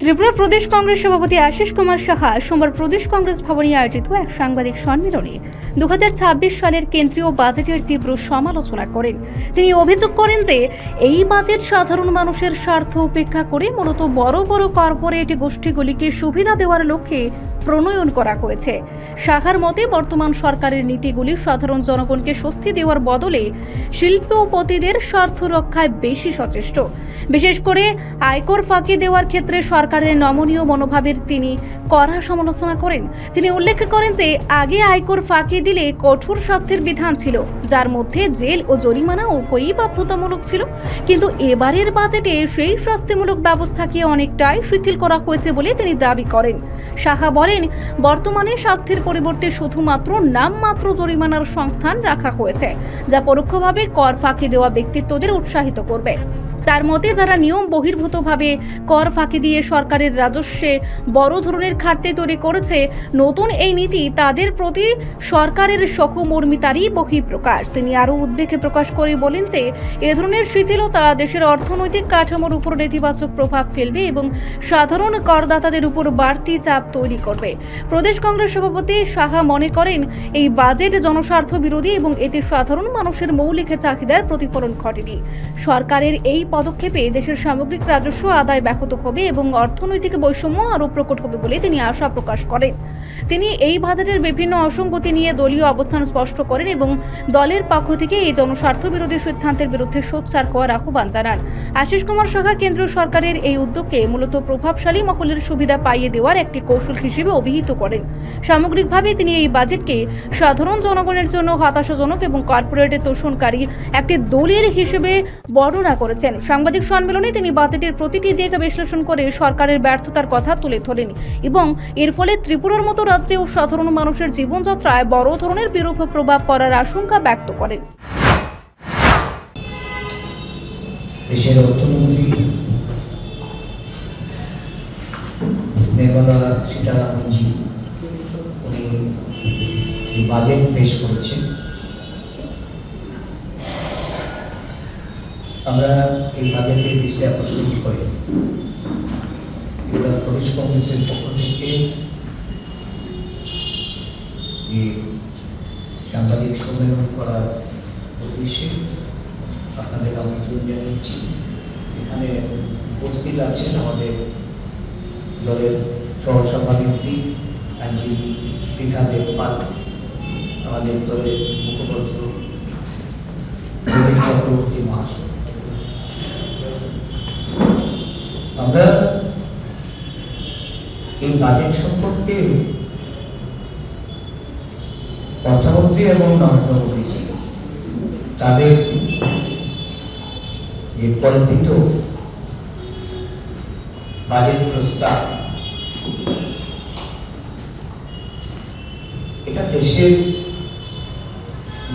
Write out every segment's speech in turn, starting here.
ত্রিপুরা প্রদেশ কংগ্রেস সভাপতি আশিস কুমার সাহা সোমবার প্রদেশ কংগ্রেস ভবনে আয়োজিত এক সাংবাদিক সম্মেলনে 2026 সালের কেন্দ্রীয় বাজেটের তীব্র সমালোচনা করেন। তিনি অভিযোগ করেন যে এই বাজেট সাধারণ মানুষের স্বার্থ উপেক্ষা করে মূলত বড় বড় কর্পোরেট গোষ্ঠীগুলিকে সুবিধা দেওয়ার লক্ষ্যে প্রণয়ন করা হয়েছে। সাহার মতে বর্তমান সরকারের নীতিগুলি সাধারণ জনগণকে স্বস্তি দেওয়ার বদলে শিল্পপতিদের স্বার্থ রক্ষায় বেশি সচেষ্ট। বিশেষ করে আয়কর ফাঁকি দেওয়ার ক্ষেত্রে সরকারের নমনীয় মনোভাবের তিনি কড়া সমালোচনা করেন। তিনি উল্লেখ করেন যে আগে আয়কর ফাঁকি দিলে কঠোর শাস্তির বিধান ছিল, যার মধ্যে জেল ও জরিমানা উভয়ই বাধ্যতামূলক ছিল, কিন্তু এবারের বাজেটে সেই শাস্তিমূলক ব্যবস্থাকে অনেকটাই শিথিল করা হয়েছে বলে তিনি দাবি করেন। সাহা বলেন, বর্তমানে শাস্তির পরিবর্তে শুধুমাত্র নামমাত্র জরিমানার সংস্থান রাখা হয়েছে, যা পরোক্ষভাবে কর ফাঁকি দেওয়া ব্যক্তিত্বদের উৎসাহিত করবে। তার মতে যারা নিয়ম বহির্ভূতভাবে কর ফাঁকি দিয়ে সরকারের রাজস্বে বড় ধরনের ঘাটতি তৈরি করেছে, নতুন এই নীতি তাদের প্রতি সরকারের সহমর্মিতারই বহিঃপ্রকাশ। তিনি আরও উদ্বেগ প্রকাশ করে বলেন যে এ ধরনের শিথিলতা দেশের অর্থনৈতিক কাঠামোর উপর নেতিবাচক প্রভাব ফেলবে এবং সাধারণ করদাতাদের উপর বাড়তি চাপ তৈরি করবে। প্রদেশ কংগ্রেস সভাপতি সাহা মনে করেন এই বাজেট জনস্বার্থ বিরোধী এবং এতে সাধারণ মানুষের মৌলিক চাহিদার প্রতিফলন ঘটেনি। সরকারের এই পদক্ষেপে দেশের সামগ্রিক রাজস্ব আদায় ব্যাহত হবে এবং অর্থনৈতিক বৈষম্য আরও প্রকট হবে বলে তিনি আশা প্রকাশ করেন। তিনি এই বাজেটের বিভিন্ন অসঙ্গতি নিয়ে দলীয় অবস্থান স্পষ্ট করেন এবং দলের পক্ষ থেকে এই জনস্বার্থ বিরোধী সিদ্ধান্তের বিরুদ্ধে সোচ্চার হওয়ার আহ্বান জানান। আশিস কুমার সাহা কেন্দ্রীয় সরকারের এই উদ্যোগকে মূলত প্রভাবশালী মহলের সুবিধা পাইয়ে দেওয়ার একটি কৌশল হিসেবে অভিহিত করেন। সামগ্রিকভাবে তিনি এই বাজেটকে সাধারণ জনগণের জন্য হতাশাজনক এবং কর্পোরেট তোষণকারী একটি দলিল হিসেবে বর্ণনা করেছেন। সাংবাদিক সম্মেলনে তিনি বাজেটের প্রতিটি দিক বিশ্লেষণ করে সরকারের ব্যর্থতার কথা তুলে ধরেন এবং এর ফলে ত্রিপুরার মতো রাজ্যেও সাধারণ মানুষের জীবনযাত্রায় বড় ধরনের বিরূপ প্রভাব পড়ার আশঙ্কা ব্যক্ত করেন। দেশের অর্থমন্ত্রী নির্মলা সীতারামনজি উনি বাজেট পেশ করেছেন। আমরা এই বাজেটের দৃষ্টি আকর্ষণ করে ত্রিপুরা প্রদেশ কংগ্রেসের পক্ষ থেকে যে সাংবাদিক সম্মেলন করার উদ্দেশ্যে আপনাদের আমন্ত্রণ জানিয়েছি। এখানে উপস্থিত আছেন আমাদের দলের সহসভানেত্রী আইনজীবী পৃথা দেবপাল, আমাদের দলের মুখপাত্র চক্রবর্তী মহাশয়। আমরা এই বাজেট সম্পর্কে অর্থমন্ত্রী এবং নরেন্দ্র তাদের যে কল্পিত বাজেট প্রস্তাব, এটা দেশের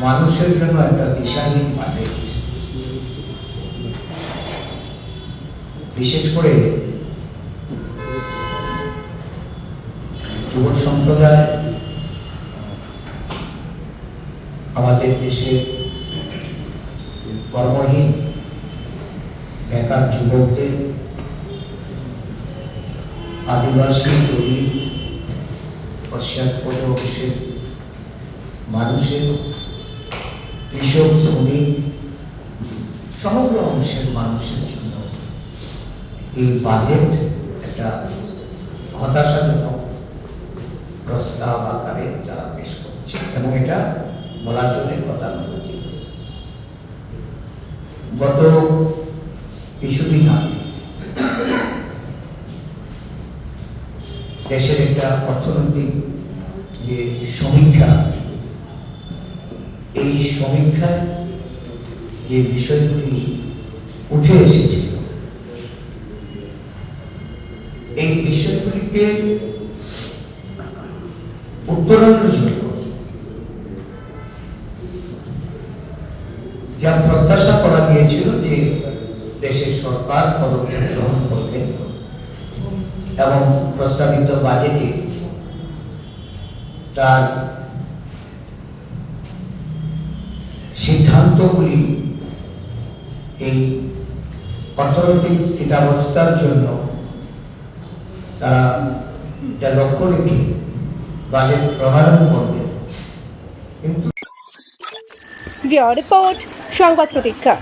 মানুষের জন্য একটা দিশাহীন বাজেট। বিশেষ করে যুব সম্প্রদায়, আমাদের দেশের কর্মহীন বেকার যুবকদের, আদিবাসী দলিত পশ্চাৎপদ অংশের মানুষের, কৃষক, শ্রমিক, সমগ্র অংশের মানুষের জন্য এই বাজেট একটা হতাশাজনক প্রস্তাব আকারে তারা পেশ করছে এবং এটা বলা চলে গতানুগতিক। গত কিছুদিন আগে দেশের একটা অর্থনৈতিক যে সমীক্ষা, এই সমীক্ষায় যে বিষয়গুলি উঠে এসেছিল, এই বিষয়গুলিকে উত্তরণের জন্য যা প্রত্যাশা করা গিয়েছিল যে দেশের সরকার পদক্ষেপ গ্রহণ করবে এবং প্রস্তাবিত বাজেটে তার সিদ্ধান্তগুলি এই অর্থনৈতিক স্থিতাবস্থার জন্য তারা এটা লক্ষ্য রেখে বাজেট প্রণয়ন করবে। কিন্তু রিপোর্ট সংবাদ প্রতীক্ষা।